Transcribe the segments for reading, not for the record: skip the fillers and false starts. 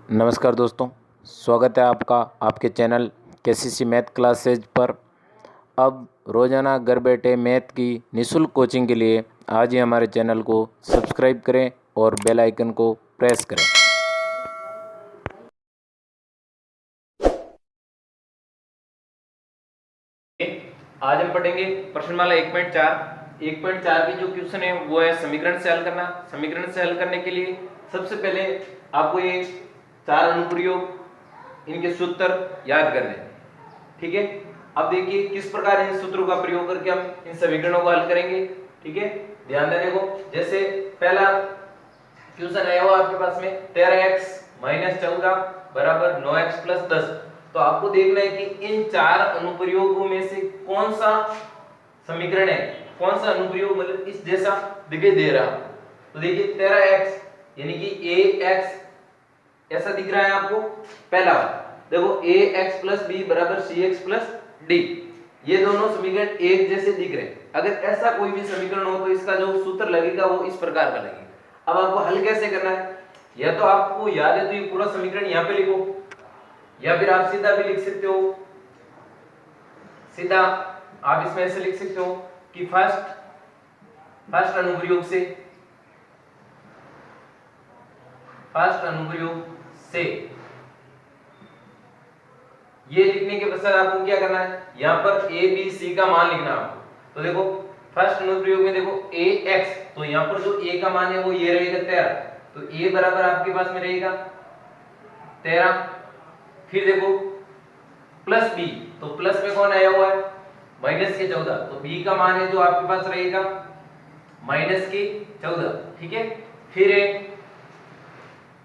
नमस्कार दोस्तों, स्वागत है आपका आपके चैनल केसीसी मैथ क्लासेज पर। अब रोज़ाना घर बैठे मैथ की निःशुल्क कोचिंग के लिए आज ही हमारे चैनल को सब्सक्राइब करें और बेल आइकन को प्रेस करें। आज हम पढ़ेंगे प्रश्नमाला 1.4 की जो क्वेश्चन है वो है समीकरण से हल करना। समीकरण से हल करने के लिए सबसे पहले आपको ये चार अनुप्रयोग इनके सूत्र याद करने हैं। ठीक है, अब देखिए किस प्रकार इन सूत्रों का प्रयोग करके हम इन समीकरणों को हल करेंगे। ठीक है, ध्यान देने को। जैसे पहला क्वेश्चन है वो आपके पास में 13x - 14 बराबर 9x + 10। तो आपको देखना है कि इन चार अनुप्रयोगों में से कौन सा समीकरण है, कौन सा अनुप्रयोग मतलब इस जैसा दिखाई दे रहा है। तो देखिए 13x यानी कि ax ऐसा दिख रहा है आपको। पहला देखो ax + b बराबर cx + d, ये दोनों समीकरण एक जैसे दिख रहे हैं। अगर ऐसा कोई भी समीकरण हो तो इसका जो सूत्र लगेगा वो इस प्रकार का लगेगा। अब आपको हल कैसे करना है, या तो आपको याद है तो ये पूरा समीकरण यहाँ पे लिखो, या फिर आप सीधा भी लिख सकते हो। सीधा आप इसमें ऐसे लिख सकते हो कि फर्स्ट अनुप्रयोग से ये लिखने के पश्चात आपको क्या करना है, यहां पर a b c का मान लिखना है आपको। तो देखो फर्स्ट अनुप्रयोग में देखो ax, तो यहां पर जो a का मान है वो ये रहेगा 13। तो a बराबर आपके पास में रहेगा 13। फिर देखो प्लस b, तो प्लस में कौन आया हुआ है माइनस के 14, तो b का मान है जो आपके पास रहेगा माइनस के 14। ठीक है, फिर है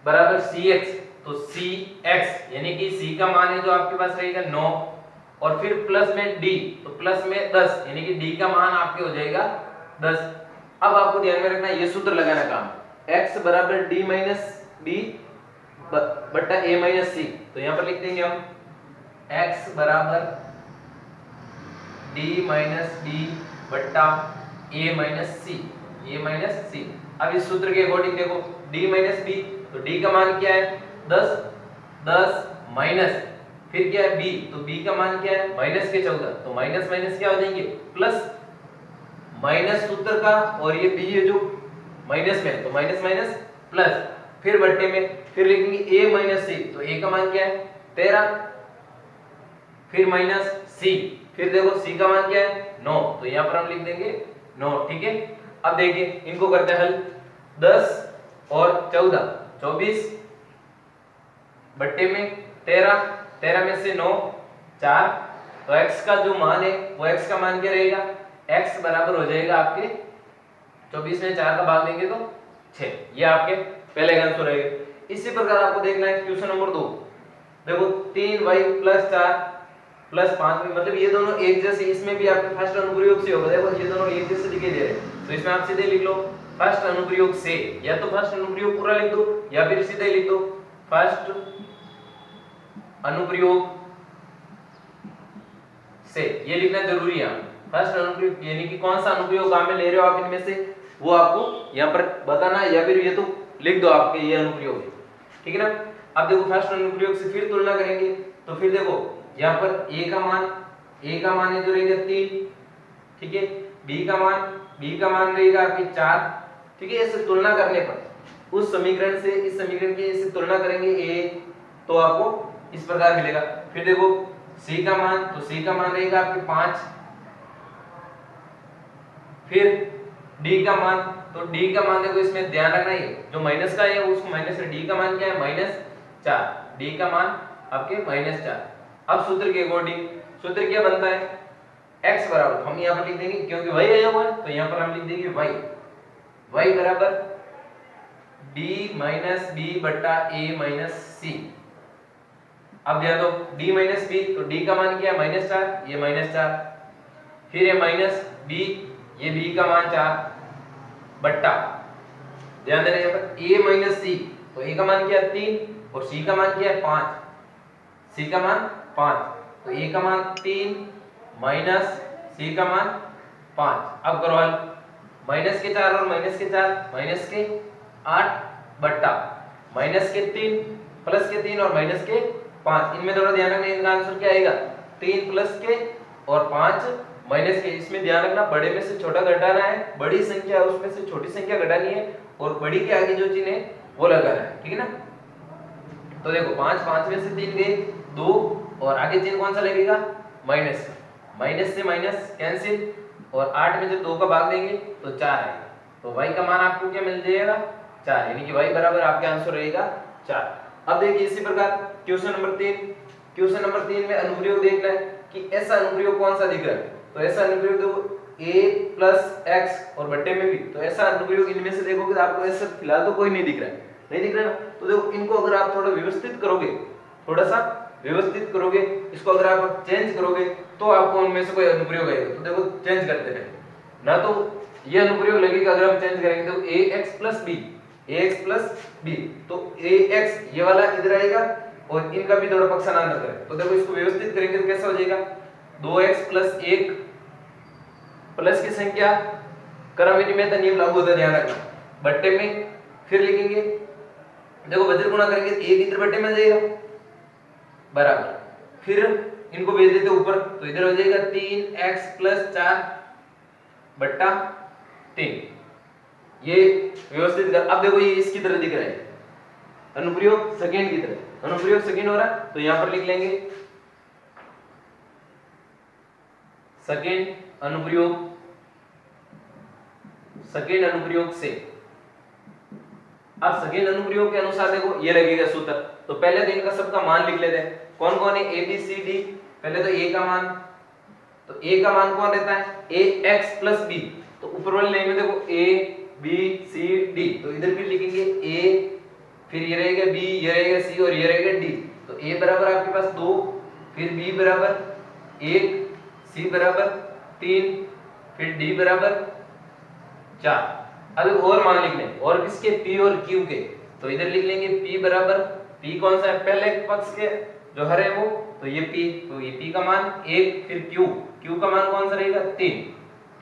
बराबर cx, तो cx यानी कि c का मान है जो आपके पास रहेगा 9, और फिर प्लस में d, तो प्लस में 10 यानी कि d का मान आपके हो जाएगा 10। अब आपको ध्यान में रखना ये सूत्र लगाना काम, x बराबर d - b बट्टा a - c। तो यहां पर लिख देंगे हम x बराबर d - b बट्टा a - c। अब इस सूत्र के अकॉर्डिंग देखो d - b, तो d का मान क्या है 10 माइनस फिर क्या है b, तो b का मान क्या है माइनस के 14। तो माइनस माइनस क्या हो जाएंगे प्लस, माइनस सूत्र का, और ये b है जो माइनस में, तो माइनस माइनस प्लस, फिर बट्टे में फिर लिखेंगे a - c, तो a का मान क्या है 13, फिर माइनस c, फिर देखो c का मान क्या है 9, तो यहां पर हम लिख देंगे 9। ठीक है, अब देखिए इनको करते हैं हल। 10 और 14 24 बट्टे में 13 में से 9 4, तो x का जो मान है वो x का मान क्या रहेगा, x बराबर हो जाएगा आपके 24 में 4 का भाग देंगे तो 6। ये आपके पहले का आंसर रहेगा। इसी प्रकार आपको देखना है क्वेश्चन नंबर 2। देखो 3y + 4 + 5 में, मतलब ये दोनों एक जैसे, इसमें भी आपके फर्स्ट अनुप्रयोग से होगा। देखो ये दोनों एक जैसे दिखाई दे रहे हैं, तो इसमें आप सीधे लिख लो फर्स्ट अनुप्रयोग से, या तो फर्स्ट अनुप्रयोग पूरा लिख दो या फिर सीधे लिख दो फर्स्ट अनुप्रयोग से। ये लिखना जरूरी है। फर्स्ट अनुप्रयोग यानी कि कौन सा अनुप्रयोग काम में ले रहे हो आप इनमें से, वो आपको यहाँ पर बताना है, या फिर ये तो लिख दो आपके ये अनुप्रयोग है। ठीक है ना। अब देखो फर्स्ट अनुप्रयोग से फिर तुलना करेंगे, तो फिर देखो यहाँ पर a का मान है जो रहेगा 3। ठीक है, b का मान रहेगा आपके 4। ठीक है, ऐसे तुलना करने पर उस समीकरण से इस समीकरण की ऐसे तुलना करेंगे a, तो आपको इस प्रकार मिलेगा। फिर देखो c का मान, तो c का मान रहेगा आपके 5। फिर d का मान, तो d का मान देखो इसमें ध्यान रखना है जो माइनस का है उसको माइनस से, d का मान क्या है -4, d का मान आपके -4। अब सूत्र के अकॉर्डिंग सूत्र क्या बनता है, x बराबर हम यहाँ पर लिख देंगे क्योंकि y आया हुआ है, तो यहाँ पर हम लिख देंगे y बराबर d - b बट्टा a - c। अब ध्यान दो d - b, तो d का मान क्या है -4, ये -4, फिर है माइनस b, ये b का मान 4 बट्टा, ध्यान देना यहाँ पर a - c, तो a का मान क्या है 3 और c का मान क्या है 5, c का मान 5, तो a का मान 3 माइनस c का मान 5। अब करो हल, माइनस के 4 और माइनस के 4 -8 बट्टा -3 प्लस के 3 और माइनस के 5, इनमें थोड़ा ध्यान रखना, इनका आंसर क्या आएगा 3 प्लस के और 5 माइनस के। इसमें ध्यान रखना बड़े में से छोटा घटाना है, बड़ी संख्या है उसमें से छोटी संख्या घटानी है और बड़ी के आगे जो चिन्ह है वो लगाना है, ठीक है ना। तो देखो 5 में से 3 गए 2 और आगे चिन्ह कौन सा लगेगा माइनस, माइनस से माइनस कैंसिल और 8 में जब 2 का भाग देंगे तो 4 आएगा। तो y का मान आपको क्या मिल जाएगा 4, यानी कि y बराबर आपके आंसर रहेगा 4। अब देखिए इसी प्रकार क्वेश्चन नंबर 3 में अनुप्रयोग देखना है कि ऐसा अनुप्रयोग कौन सा दिख रहा है। तो ऐसा अनुप्रयोग देखो a प्लस x और बट्टे में भी, तो ऐसा अनुप्रयोग इनमें से देखोगे तो आपको ऐसा फिलहाल तो कोई नहीं दिख रहा है, नहीं दिख रहा ना। तो देखो इनको अगर आप थोड़ा व्यवस्थित करोगे, थोड़ा सा व्यवस्थित करोगे, इसको अगर आप चेंज करोगे तो आपको उनमें से कोई अनुप्रयोग आएगा। तो देखो चेंज करते हैं ना, तो ये अनुप्रयोग लगेगा अगर हम चेंज करेंगे तो ax प्लस b, तो ax ये वाला इधर आएगा और इनका भी थोड़ा पक्षांतर करें। तो देखो इसको व्यवस्थित करेंगे तो कैसा हो जाएगा 2x प्लस 1 प्लस की संख्या क्रम विनिमय का नियम लागू होता है, ध्यान रखना, बट्टे में फिर लिखेंगे, देखो वज्र गुणा करेंगे तो 1 इधर बट्टे में आ जाएगा बराबर, फिर इनको भेज देते ऊपर तो इधर हो जाएगा 3x प्लस 4 बट्टा 3। ये व्यवस्थित कर। अब देखो ये इसकी तरह दिख रहा है, अनुप्रयोग सेकेंड की तरह, अनुप्रयोग सेकेंड हो रहा है तो यहां पर लिख लेंगे सेकेंड अनुप्रयोग से। अब सेकेंड अनुप्रयोग के अनुसार देखो ये लगेगा सूत्र। तो पहले तो इनका सबका मान लिख लेते हैं, कौन कौन है a b c d। पहले तो a का मान, तो a का मान कौन रहता है ax प्लस b, तो ऊपर वाले लाइन में देखो a b c d, तो इधर भी लिखेंगे a, फिर ये रहेगा b, ये रहेगा c और ये रहेगा d। तो a बराबर आपके पास 2, फिर b बराबर 1, c बराबर 3, फिर d बराबर 4। अब और मान लिख लें, और किसके p और q के, तो इधर लिख लेंगे p बराबर, p कौन सा है पहले पक्ष के जो हर है वो, तो ये p, तो ये p का मान 1, फिर q का मान कौन सा रहेगा 3,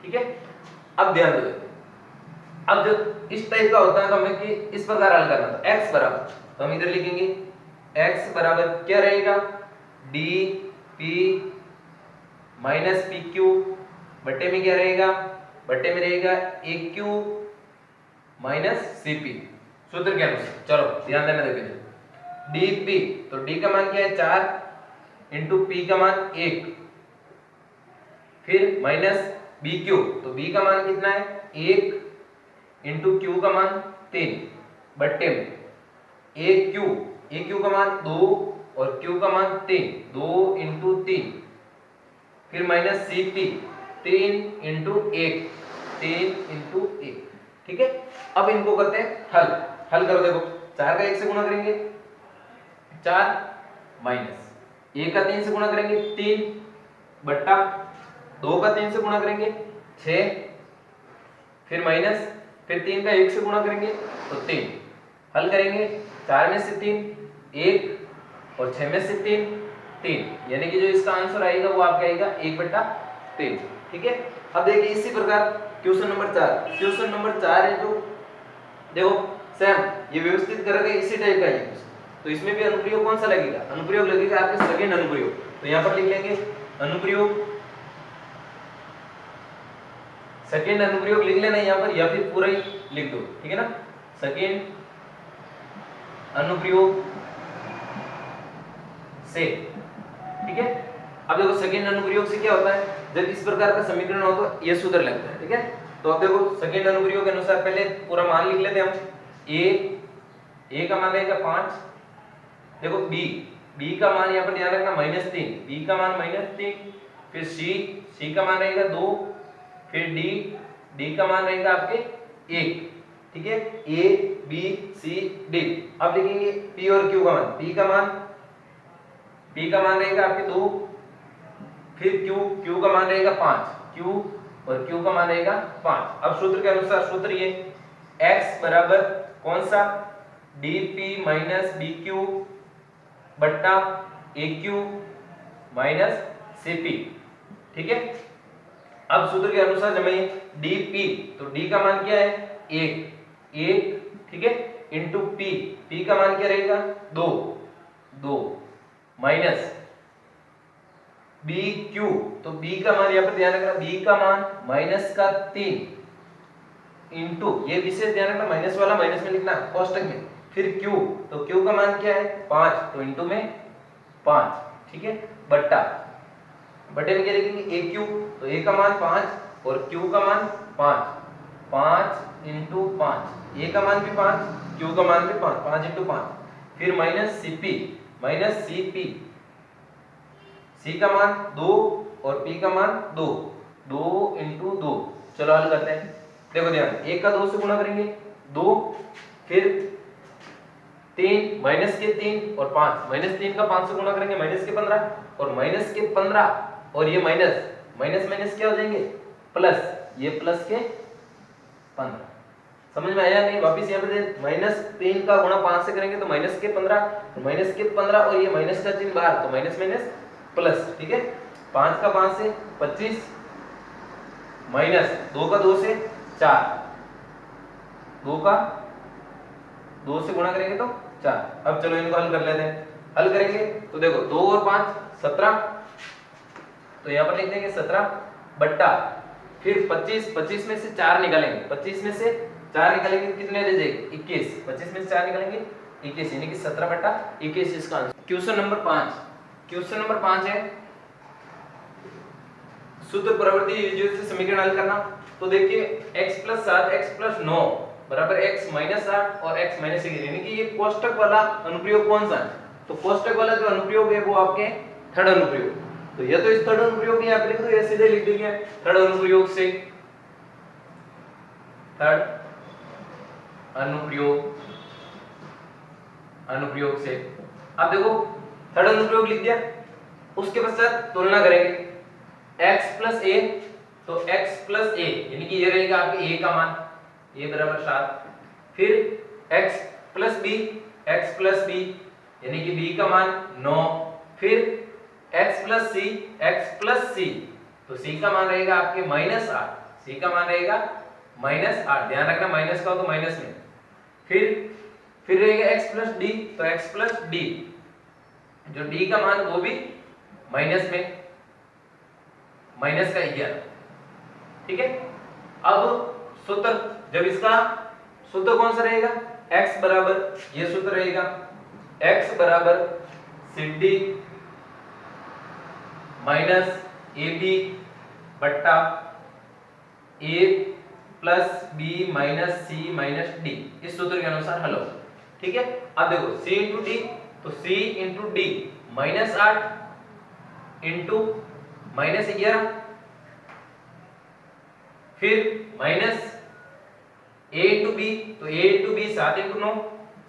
ठीक है। अब ध्यान दो, अब जब इस टाइप का होता है तो हमें कि इस प्रकार हल करना था x बराबर, तो हम इधर लिखेंगे x बराबर क्या रहेगा dp माइनस pq, बट्टे में क्या रहेगा, बट्टे में रहेगा aq माइनस cp, सूत्र के अनुसार। चलो ध्यान देना, देखिए dp, तो d का मान क्या है 4 इंटू p का मान 1, फिर माइनस bq, तो b का मान कितना है 1 इंटू q का मान 3, बट्टे में aq का मान 2 और q का मान 3, 2 इंटू 3, फिर माइनस cp 3 इंटू 1, 3 इंटू 1, ठीक है। अब इनको करते हैं हल करो, देखो 4 का 1 से गुणा करेंगे 4 माइनस 1 का 3 से गुणा करेंगे 3 बट्टा 2 का 3 से गुणा करेंगे 6, फिर माइनस, फिर 3 का 1 से गुणा करेंगे तो 3, हल करेंगे 4 में से 3 1 और 6 में से 3, यानी कि जो इसका आंसर आएगा वो आपका आएगा 1/3, ठीक है। अब देखिए इसी प्रकार क्वेश्चन नंबर 4 है जो देखो सेम ये व्यवस्थित करके इसी टाइप का है, तो इसमें भी अनुप्रयोग कौन सा लगेगा, अनुप्रयोग लगेगा आपके सेकंड अनुप्रयोग। तो यहां पर लिख लेंगे अनुप्रयोग, सेकंड अनुप्रयोग लिख लेना यहां पर, या फिर पूरा ही लिख दो, ठीक है ना। सेकंड अनुप्रयोग से, ठीक है। अब देखो सेकंड अनुप्रयोग से क्या होता है, जब इस प्रकार का समीकरण हो तो ये सूत्र लगता है, ठीक है। तो अब देखो सेकंड अनुप्रयोग के अनुसार पहले पूरा मान लिख लेते हैं हम। a का मान रहेगा 5, देखो b का मान यहाँ पर ध्यान रखना -3, b का मान -3, फिर c का मान रहेगा 2, फिर d का मान रहेगा आपके 1, ठीक है। a b c d। अब लिखेंगे p और q का मान, p का मान रहेगा आपके 2, फिर q का मान रहेगा 5, q और q का मान रहेगा 5। अब सूत्र के अनुसार सूत्र ये x बराबर कौन सा dp माइनस bq बट्टा aq माइनस cp, ठीक है। अब सूत्र के अनुसार जब मैं dp, तो d का मान क्या है 1, ठीक है, इंटू पी, पी का मान क्या रहेगा 2, 2 माइनस बी क्यू, तो बी का मान यहाँ पर ध्यान रखना, बी का मान माइनस का 3 इंटू, ये विशेष ध्यान रखना माइनस वाला माइनस में लिखना कोष्टक में, फिर क्यू, तो क्यू का मान क्या है 5, तो इंटू में 5, ठीक है, बट्टा, बटे में क्या लिखेंगे ए क्यू, तो ए का मान 5 और क्यू का मान 5, 5 इंटू 5, ए का मान भी 5, क्यू का मान भी 5, 5 इंटू 5, फिर माइनस सीपी, माइनस सीपी, सी का मान 2 और पी का मान 2, 2 इंटू 2, चलो हल करते हैं, देखो ध्यान, एक का 2 से गुणा करेंगे 2, फिर 3 माइनस के 3 और 5, माइनस 3 का 5 से गुणा करेंगे माइनस के 15 और माइनस के 15 और ये माइनस, माइनस माइनस क्या हो जाएंगे प्लस, ये प्लस के 15, समझ में आया नहीं, वापिस यहाँ पे माइनस 3 का गुणा 5 से करेंगे तो माइनस के 15, तो माइनस के 15 और ये माइनस का चिन्ह बाहर, तो माइनस माइनस प्लस, ठीक है, 5 का 5 से 25 माइनस 2 का 2 से 4, 2 का 2 से गुणा करेंगे तो 4, अब चलो इनको हल कर लेते हैं, हल करेंगे तो देखो 2 और 5 17, तो यहाँ पर लिख देंगे 17 बट्टा, फिर 25, 25 में से 4 निकालेंगे, 25 में से 4 निकालेंगे कितने रह जाएंगे 21, 25 में से 4 निकालेंगे 21, यानी कि 17 बट्टा 21 इसका answer. Question number 5, question number 5 है सूत्र प्रवृत्ति यूज से समीकरण हल करना, तो देखिए x + 7 x + 9 बराबर x - 8 और x - 1, यानी कि ये कोष्टक वाला अनुप्रयोग कौन सा है, तो कोष्टक वाला जो अनुप्रयोग है वो आपके थर्ड अनुप्रयोग, तो ये तो इस थर्ड अनुप्रयोग यहाँ पे लिख दो, ये सीधे लिख देंगे थर्ड अनुप्रयोग से, थर्ड अनुप्रयोग, अनुप्रयोग से, अब देखो थर्ड अनुप्रयोग लिख दिया, उसके पश्चात तुलना करेंगे x + a, तो x + a यानी कि ये रहेगा आपके a का मान, a बराबर 7, फिर x + b, x + b यानी कि b का मान 9, फिर x + c, x + c, तो c का मान रहेगा आपके -8, c का मान रहेगा -8, ध्यान रखना माइनस का हो तो माइनस में, फिर रहेगा x + d, तो x + d, जो d का मान वो भी माइनस में, माइनस का 11, ठीक है, अब सूत्र, जब इसका सूत्र कौन सा रहेगा, x बराबर, ये सूत्र रहेगा x बराबर CD माइनस AB बट्टा A plus B minus C minus D, इस सूत्र के अनुसार हल हो, ठीक है, अब देखो C इंटू D, तो C इंटू D -8 इंटू -11, फिर माइनस A इंटू B, तो A into B 7 into 9,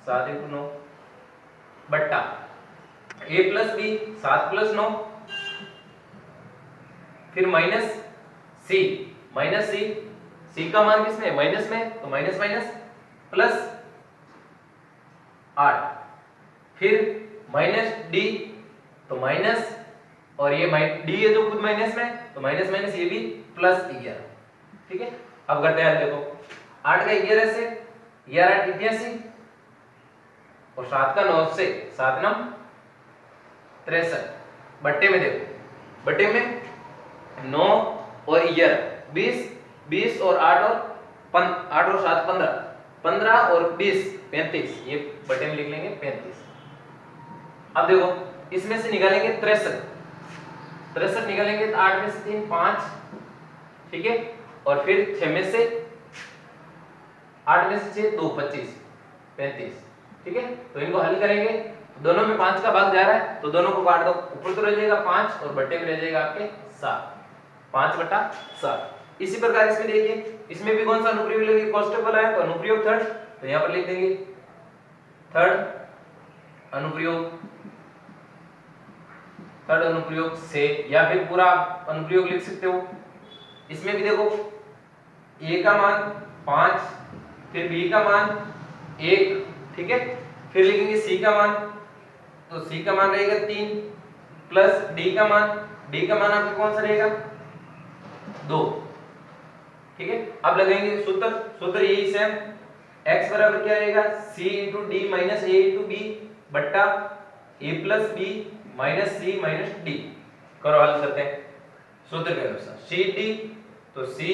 7 into 9 बट्टा A प्लस B 7 प्लस 9, फिर माइनस C, माइनस C का मान किसमें माइनस में, तो माइनस माइनस प्लस 8, फिर माइनस D, तो माइनस, और ये D है जो खुद माइनस में, तो माइनस माइनस ये भी प्लस 11, ठीक है, अब करते हैं, देखो 8 का 11 से 11 8 81 और 7 का 9 से 7 9 63, बट्टे में देखो, बट्टे में 9 और 11 20, 20 और 8 और 7 15, 15 और 20 35, ये बट्टे में लिख लेंगे 35। अब देखो इसमें से निकालेंगे 63 निकालेंगे तो 8 में से 3 5, ठीक है, और फिर 6 में से 8 में से 6 2 25 35, ठीक है, तो इनको हल करेंगे, दोनों में 5 का भाग जा रहा है, तो दोनों को काट दो, ऊपर तो रह जाएगा 5 और बट्टे में रह जाएगा आपके 7, 5 बटा 7। इसी प्रकार इसमें देखिए, इसमें भी कौन सा अनुप्रयोग लेंगे, कोष्टक वाला है तो अनुप्रयोग थर्ड, तो यहाँ पर लिख देंगे थर्ड अनुप्रयोग से, या फिर पूरा अनुप्रयोग लिख सकते हो। इसमें भी देखो a का मान 5, फिर b का मान 1, ठीक है, फिर लिखेंगे c का मान, तो c का मान रहेगा 3 प्लस d का मान आपका कौन सा रहेगा 2, ठीक है। अब लगेंगे सूत्र यही सेम, x बराबर क्या आएगा c into D minus A into B बट्टा a plus B minus C minus D. करो हल करते हैं सूत्र के अनुसार सी डी, तो सी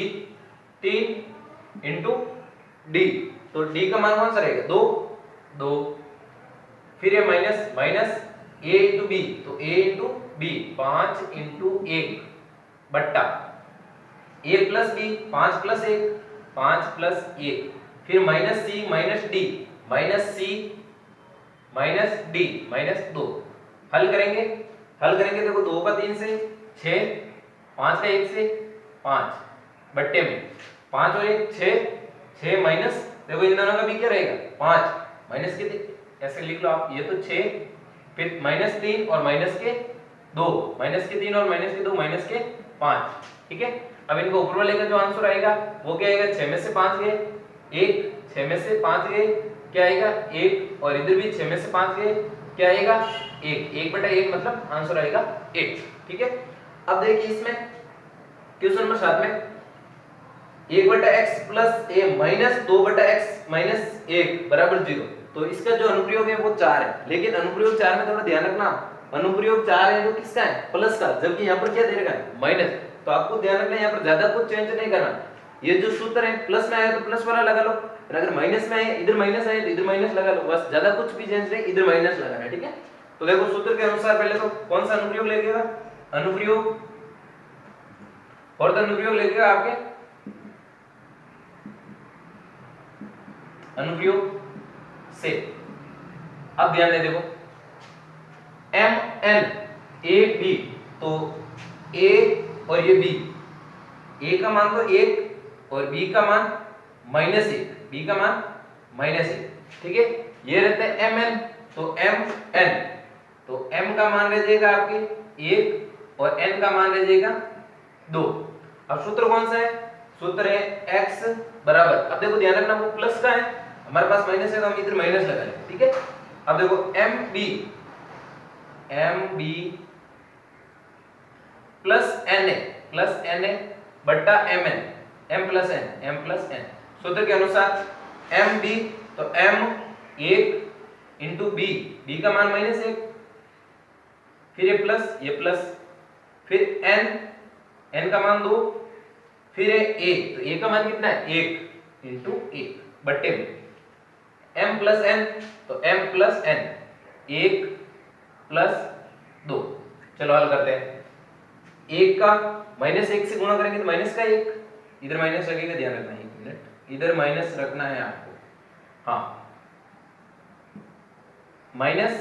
3 इंटू डी, तो डी का मान कौन सा रहेगा 2 2, फिर ये minus minus a into B, तो a इंटू बी 5 इंटू 1 बट्टा a plus B 5 plus 1 5 plus 1, फिर minus C minus D minus C minus D minus 2। हल करेंगे देखो 2 का 3 से 6, 5 का 1 से 5 बट्टे में 5 और 1 6 माइनस, देखो इन दोनों का भी क्या रहेगा 5 माइनस के, ऐसे लिख लो आप, ये तो 6 फिर माइनस 3 और माइनस के 2 माइनस के 3 और माइनस के 2 माइनस के 5, ठीक है। अब इनको ऊपर वाले का जो आंसर आएगा वो क्या आएगा 6 में से 5 गए 1, 6 में से 5 गए क्या आएगा 1, और इधर भी 6 में से 5 गए क्या आएगा 1, 1 बटा 1 मतलब आंसर आएगा 8, ठीक है। अब देखिए इसमें क्वेश्चन नंबर 7 में 1 बटा x प्लस a माइनस 2 बटा x माइनस 1 बराबर 0, तो इसका जो अनुप्रयोग है वो 4 है, लेकिन अनुप्रयोग 4 में थोड़ा ध्यान रखना, अनुप्रयोग 4 है जो किसका है प्लस का, जबकि यहाँ पर क्या दे रखा है माइनस, तो आपको ध्यान रखना यहाँ पर ज्यादा कुछ चेंज नहीं करना, ये जो सूत्र है प्लस में आया तो प्लस वाला लगा लो, अगर माइनस में आए इधर माइनस आए तो इधर माइनस लगा लो, बस ज्यादा कुछ भी चेंज नहीं, इधर माइनस लगाना है, ठीक है। तो देखो सूत्र के अनुसार पहले तो कौन सा अनुप्रयोग लगेगा, अनुप्रयोग और तो अनुप्रयोग लगेगा आपके अनुप्रयोग से। अब ध्यान दे देखो एम एन ए बी, तो ए और ये बी, ए का मान तो 1 और बी का मान -1, बी का मान -1, ठीक है। ये रहता है एम एन, तो एम एन, तो एम का मान रह जाएगा आपके 1 और एन का मान रह जाएगा 2। अब सूत्र कौन सा है, सूत्र है x बराबर, अब देखो ध्यान रखना वो प्लस का है, हमारे पास माइनस है तो हम इधर माइनस लगा लें, ठीक है। अब देखो M B plus N A बट्टा M N, M plus N, सूत्र के अनुसार एम बी, तो एम 1 इंटू बी, बी का मान -1, फिर ये प्लस, फिर एन का मान 2, फिर है ए, तो ए का मान कितना है 1 इंटू 1 बट्टे में m प्लस n, तो m प्लस n 1 प्लस 2। चलो हल करते हैं, 1 का -1 से गुणा करेंगे तो माइनस का 1, इधर माइनस लगेगा, ध्यान रखना 1 मिनट, इधर माइनस रखना है आपको, हाँ माइनस,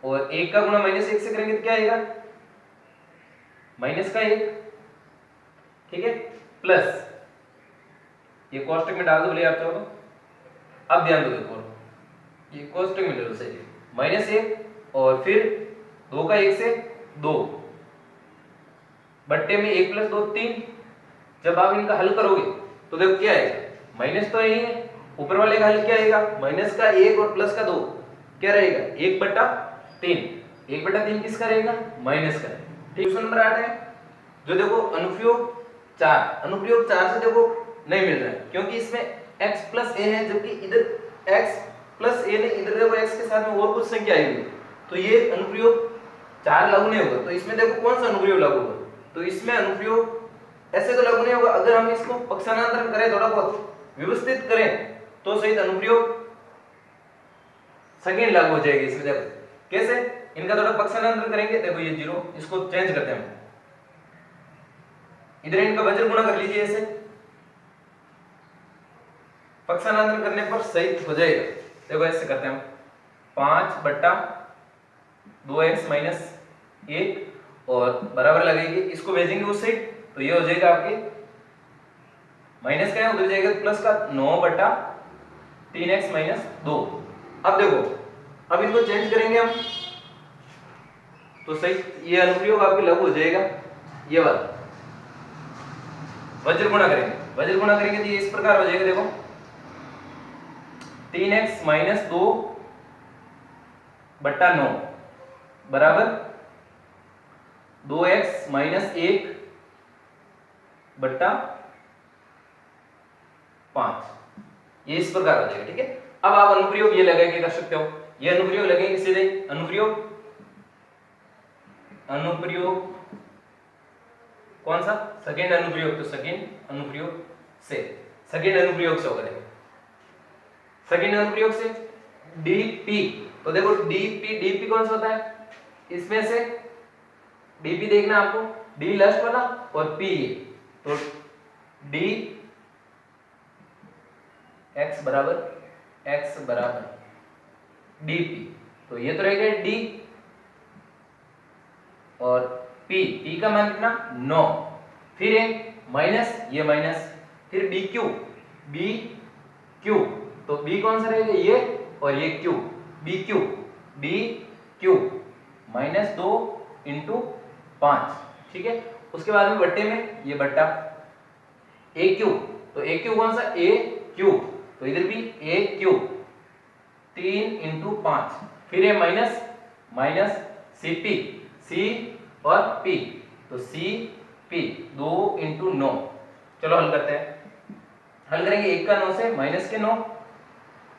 और 1 का गुणा -1 से करेंगे तो क्या आएगा माइनस का 1, ठीक है, प्लस ये कोष्टक में डाल दो बोले आप चाहो तो। अब ध्यान दो देखो ये कोष्टक में डालो सही, -1 और फिर 2 का 1 से 2 बट्टे में 1 प्लस 2 3। जब आप इनका हल करोगे तो देखो क्या आएगा, माइनस तो यही है, ऊपर वाले का हल क्या आएगा माइनस का 1 और प्लस का 2 क्या रहेगा 1 बटा 3, 1 बटा 3 किसका रहेगा माइनस का, ठीक। क्वेश्चन नंबर 8 है जो देखो अनुप्रयोग 4 से देखो नहीं मिल रहा है, क्योंकि इसमें x प्लस a है, जबकि इधर x प्लस a ने इधर देखो x के साथ में और कुछ संख्या आएगी, तो ये अनुप्रयोग 4 लागू नहीं होगा। तो इसमें देखो कौन सा अनुप्रयोग लागू होगा, तो इसमें अनुप्रयोग ऐसे तो लागू नहीं होगा, अगर हम इसको पक्षांतरण करें थोड़ा बहुत व्यवस्थित करें तो सहित अनुप्रयोग सेकंड लागू हो जाएगी। इसमें देखो कैसे, इनका थोड़ा पक्षांतरण करेंगे, देखो ये 0, इसको चेंज करते हैं, इधर इनका वज्र गुणा कर लीजिए, ऐसे पक्षांतरण करने पर सही हो जाएगा। देखो ऐसे करते हैं हम 5 बट्टा 2x माइनस 1 और बराबर लगेगी, इसको भेजेंगे उस साइड तो ये हो जाएगा आपके माइनस का है उधर जाएगा प्लस का 9 बट्टा 3x माइनस 2। अब देखो अब इनको चेंज करेंगे हम तो सही ये अनुप्रयोग आपके लागू हो जाएगा। ये वाला वज्र गुणा करेंगे तो ये इस प्रकार हो जाएगा, देखो 3x माइनस 2 बट्टा 9 बराबर 2x माइनस 1 बट्टा 5। ये इस प्रकार हो जाएगा। ठीक है, अब आप अनुप्रयोग ये लगा के कर सकते हो, ये अनुप्रयोग लगेंगे सीधे अनुप्रयोग कौन सा, सेकेंड अनुप्रयोग, तो सेकेंड अनुप्रयोग से होगा। देखो सेकेंड अनुप्रयोग से डीपी, तो देखो डीपी कौन सा होता है, इसमें से डीपी देखना आपको, डी लास्ट वाला और पी, तो डी एक्स बराबर डीपी, तो ये तो रहेगा डी, और पी का मान कितना 9, फिर माइनस, ये माइनस, फिर बी क्यू, तो बी कौन सा रहेगा, ये और ये Q, B Q minus 2 into 5। ठीक है, उसके बाद में बट्टे में ये बट्टा ए क्यू, तो ए क्यू कौन सा, ए क्यू, तो इधर भी ए क्यू 3 इंटू 5, फिर ये माइनस सी और पी, तो सी पी 2 इंटू 9। चलो हल करते हैं, हल करेंगे 1 का 9 से माइनस के 9,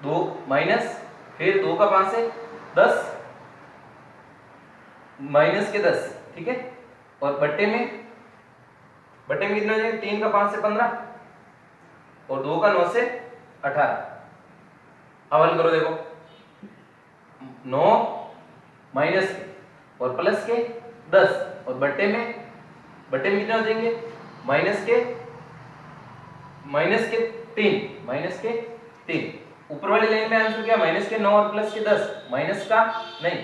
2 माइनस, फिर 2 का 5 से 10, माइनस के 10। ठीक है, और बट्टे में कितना हो जाएगा, 3 का 5 से 15 और 2 का 9 से 18। अब हल करो, देखो 9 माइनस के और प्लस के 10 और बट्टे में कितना हो जाएंगे, माइनस के 3, ऊपर वाली लाइन में आंसर क्या, माइनस के 9 और प्लस के 10,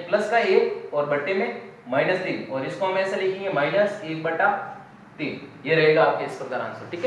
प्लस का 1 और बट्टे में -3, और इसको हम ऐसे लिखेंगे -1/3, ये रहेगा आपके इस प्रकार आंसर। ठीक है।